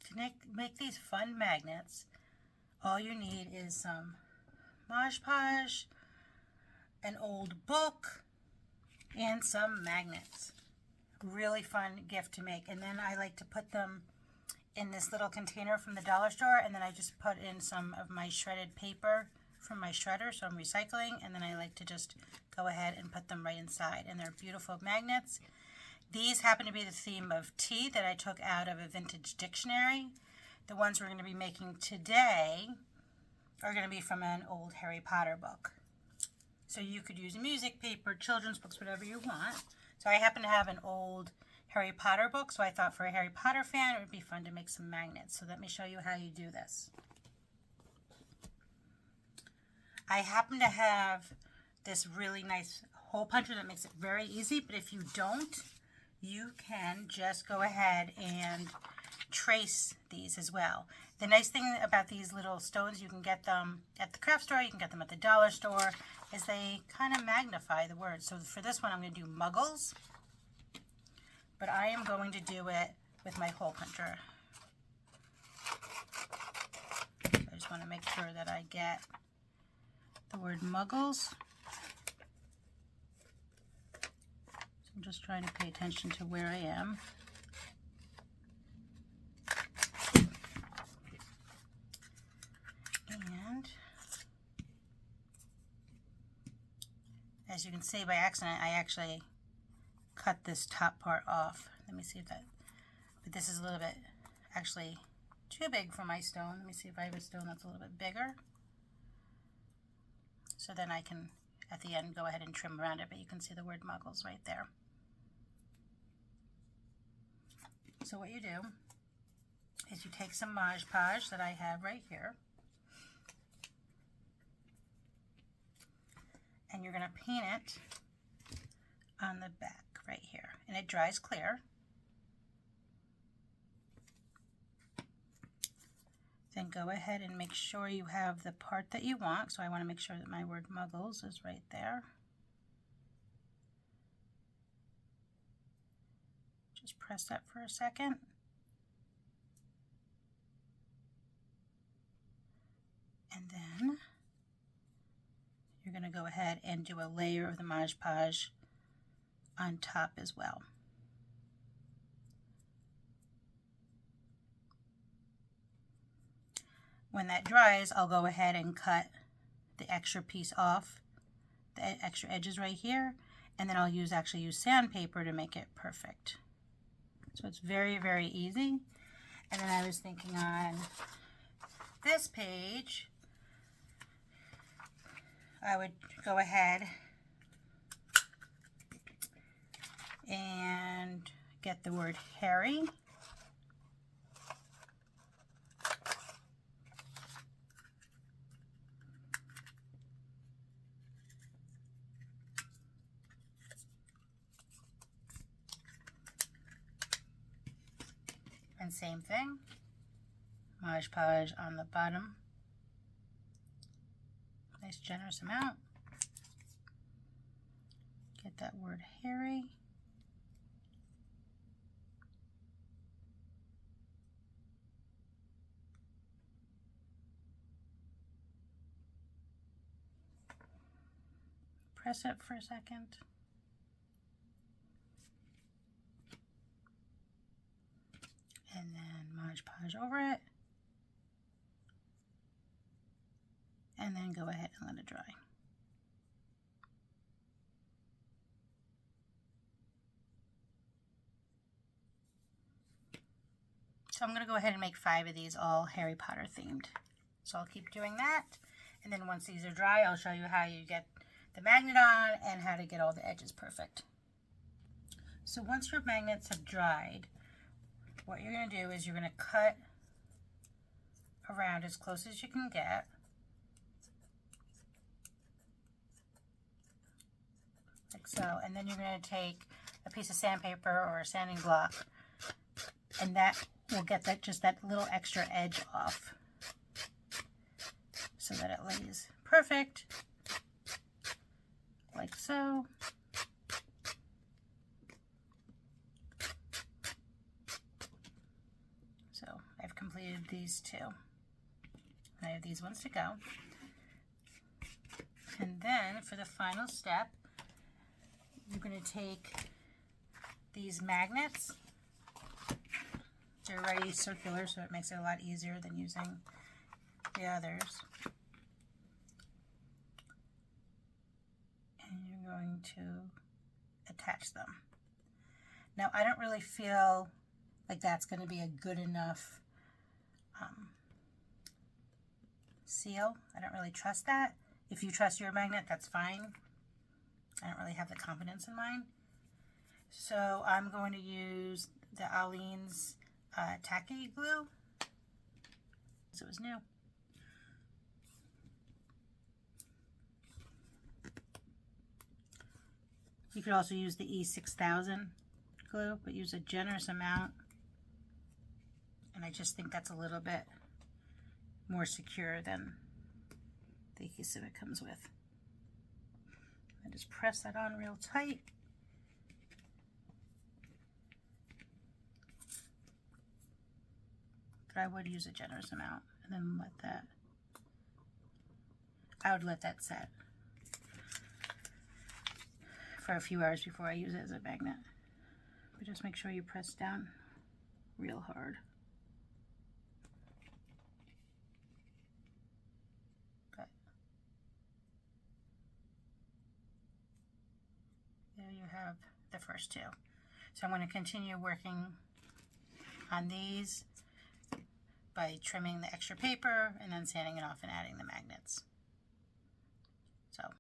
To make these fun magnets, all you need is some Mod Podge, an old book, and some magnets. Really fun gift to make. And then I like to put them in this little container from the dollar store, and then I just put in some of my shredded paper from my shredder, so I'm recycling, and then I like to just go ahead and put them right inside. And they're beautiful magnets. These happen to be the theme of tea that I took out of a vintage dictionary. The ones we're going to be making today are going to be from an old Harry Potter book. So you could use music, paper, children's books, whatever you want. So I happen to have an old Harry Potter book, so I thought for a Harry Potter fan it would be fun to make some magnets. So let me show you how you do this. I happen to have this really nice hole puncher that makes it very easy, but if you don't, you can just go ahead and trace these as well. The nice thing about these little stones, you can get them at the craft store, you can get them at the dollar store, is they kind of magnify the words. So for this one, I'm going to do muggles, but I am going to do it with my hole puncher. So I just want to make sure that I get the word muggles. So I'm just trying to pay attention to where I am. And as you can see, by accident, I actually cut this top part off. Let me see if that, but this is a little bit actually too big for my stone. Let me see if I have a stone that's a little bit bigger. So then I can, at the end, go ahead and trim around it, but you can see the word muggles right there. So what you do is you take some Mod Podge that I have right here, and you're going to paint it on the back right here, and it dries clear. Then go ahead and make sure you have the part that you want. So I want to make sure that my word muggles is right there. Just press that for a second. And then you're going to go ahead and do a layer of the Mod Podge on top as well. When that dries, I'll go ahead and cut the extra piece off, the extra edges right here, and then I'll actually use sandpaper to make it perfect. So it's very, very easy. And then I was thinking on this page, I would go ahead and get the word Harry. And same thing, Mod Podge on the bottom. Nice generous amount. Get that word Harry. Press it for a second. And then Mod Podge over it. And then go ahead and let it dry. So I'm going to go ahead and make 5 of these, all Harry Potter themed. So I'll keep doing that. And then once these are dry, I'll show you how you get the magnet on and how to get all the edges perfect. So once your magnets have dried, what you're going to do is you're going to cut around as close as you can get. Like so. And then you're going to take a piece of sandpaper or a sanding block, and that will get that just that little extra edge off so that it lays perfect, like so. do these two. I have these ones to go. And then for the final step, you're going to take these magnets. They're already circular, so it makes it a lot easier than using the others. And you're going to attach them. Now, I don't really feel like that's going to be a good enough seal. I don't really trust that. If you trust your magnet, that's fine. I don't really have the confidence in mine. So I'm going to use the Aleene's tacky glue, because it was new. You could also use the E6000 glue, but use a generous amount. And I just think that's a little bit more secure than the adhesive it comes with. I just press that on real tight. But I would use a generous amount and then let that, I would let that set for a few hours before I use it as a magnet. But just make sure you press down real hard. Okay. There you have the first two. So I'm going to continue working on these by trimming the extra paper and then sanding it off and adding the magnets.